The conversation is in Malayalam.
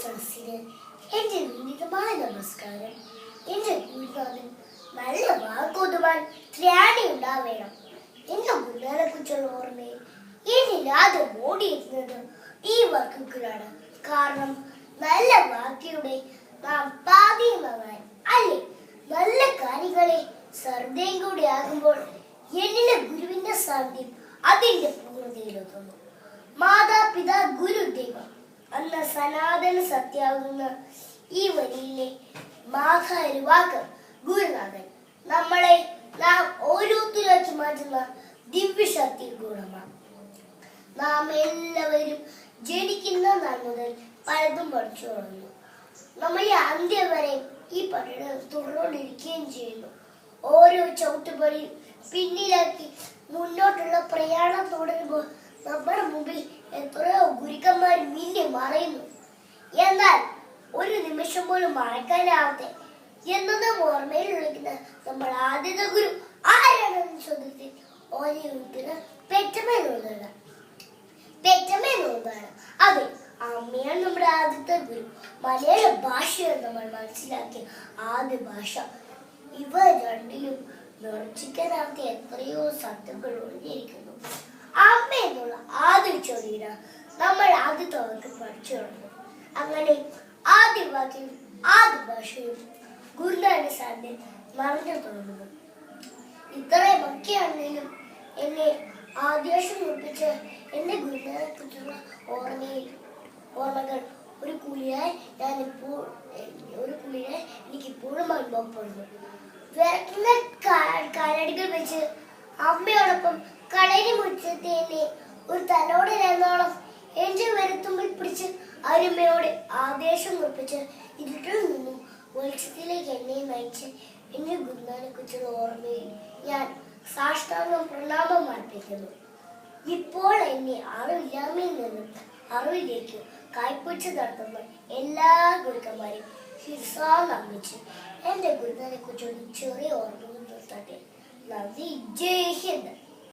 സദസ്സിന് എന്റെ വിനീതമായ നമസ്കാരം. എന്റെ ഗുരുനാഥൻ നല്ല വാക്കൊതുവാൻ ത്രാണിയുണ്ടാവേണം. എന്റെ ഗുരുനാഥനെ കുറിച്ചുള്ള ഓർമ്മയിൽ എന്നിൽ ആദ്യം ഓടിയിരുന്നത് ഈ വാക്കുകളാണ്. കാരണം നല്ല വാക്കിയുടെ നാം പാതിയമാകാൻ അല്ലേ, നല്ല കാര്യങ്ങളെ ശ്രദ്ധയും കൂടി ആകുമ്പോൾ എന്നിലെ ഗുരുവിന്റെ സാന്നിധ്യം അതിന്റെ പൂർണ്ണതയിലെത്തുന്നു. മാതാപിതാ ഗുരുദൈവം എന്ന സനാതന സത്യാകുന്ന ഈ വരിയിലെ മാതാരു വാക്ക് ഗുരുനാഥൻ നമ്മളെ നാം ഓരോരുത്തരാക്കി മാറ്റുന്ന ദിവ്യശക്തി ഗുണമാണ്. നാം എല്ലാവരും ജനിക്കുന്ന നാൾ മുതൽ പലതും പഠിച്ചു തുടങ്ങുന്നു. നമ്മൾ ഈ അന്ത്യം വരെ ഈ പഠനം തുടർന്നുകൊണ്ടിരിക്കുകയും ചെയ്യുന്നു. ഓരോ ചവിട്ടുപടി പിന്നിലാക്കി മുന്നോട്ടുള്ള പ്രയാണം തുടരുമ്പോൾ നമ്മുടെ മുമ്പിൽ എത്രയോ ഗുരുക്കന്മാർ മിന്നി മറയുന്നു. എന്നാൽ ഒരു നിമിഷം പോലും മറക്കാനാവട്ടെ എന്നത് ഓർമ്മയിൽ വിളിക്കുന്ന നമ്മൾ ആദ്യത്തെ ഗുരു ആരാണെന്ന് ചോദ്യത്തിൽ ഓരോ ഉത്തരം പെറ്റമ്മേന്നുള്ളതാണ്. അതെ, അമ്മയാണ് നമ്മുടെ ആദ്യത്തെ ഗുരു. മലയാള ഭാഷയാണ് നമ്മൾ മനസ്സിലാക്കിയ ആദ്യ ഭാഷ. ഇവ രണ്ടിലും നിർജിക്കാനാവത്തെ എത്രയോ സത്യങ്ങൾ ഒളിഞ്ഞിരിക്കുന്നു. അമ്മ എന്നുള്ള ആദ്യ ചോദ്യം നമ്മൾ ആദ്യത്തെ വാക്ക് പഠിച്ചു തുടങ്ങും. അങ്ങനെ ആദ്യ വാക്കിലും ആദ്യ ഭാഷയും ഗുരുനാഥന്റെ സാന്നിധ്യം മറിഞ്ഞു തുടങ്ങുന്നു. ഇത്രയും ഒക്കെയാണെങ്കിലും എന്നെ ആദ്യാശം കുറിപ്പിച്ച് എന്റെ ഗുരുനാഥനെ കുറിച്ചുള്ള ഓർമ്മകൾ ഒരു കുളിയായി എനിക്കിപ്പോഴും അനുഭവപ്പെടുന്നു. വിറക്കുന്ന കാലടികൾ വെച്ച് അമ്മയോടൊപ്പം കടലിന് മുറ്റത്തെ എന്നെ ഒരു തലോടനോളം എന്റെ വരുത്തുമ്പിൽ പിടിച്ച് അരുമയോടെ ആദേശം കുറിപ്പിച്ച് ഇരുട്ടിൽ നിന്നും വെളിച്ചത്തിലേക്ക് എന്നെ നയിച്ച് എന്റെ ഗുരുനാഥനെ കുറിച്ചുള്ള ഓർമ്മയിൽ ഞാൻ സാഷ്ടാംഗം പ്രണാമം അർപ്പിക്കുന്നു. ഇപ്പോൾ എന്നെ അറിവില്ലായ്മയിൽ നിന്നും അറിവിലേക്ക് കൈപ്പിടിച്ച് നടത്തുന്ന എല്ലാ ഗുരുക്കന്മാരെയും ശിരസാ നമിച്ച് എന്റെ ഗുരുനാഥനെ കുറിച്ചുള്ള ചെറിയ ഓർമ്മകൾ നിർത്തട്ടെ. നന്ദി. ജയ് ഹിന്ദ്.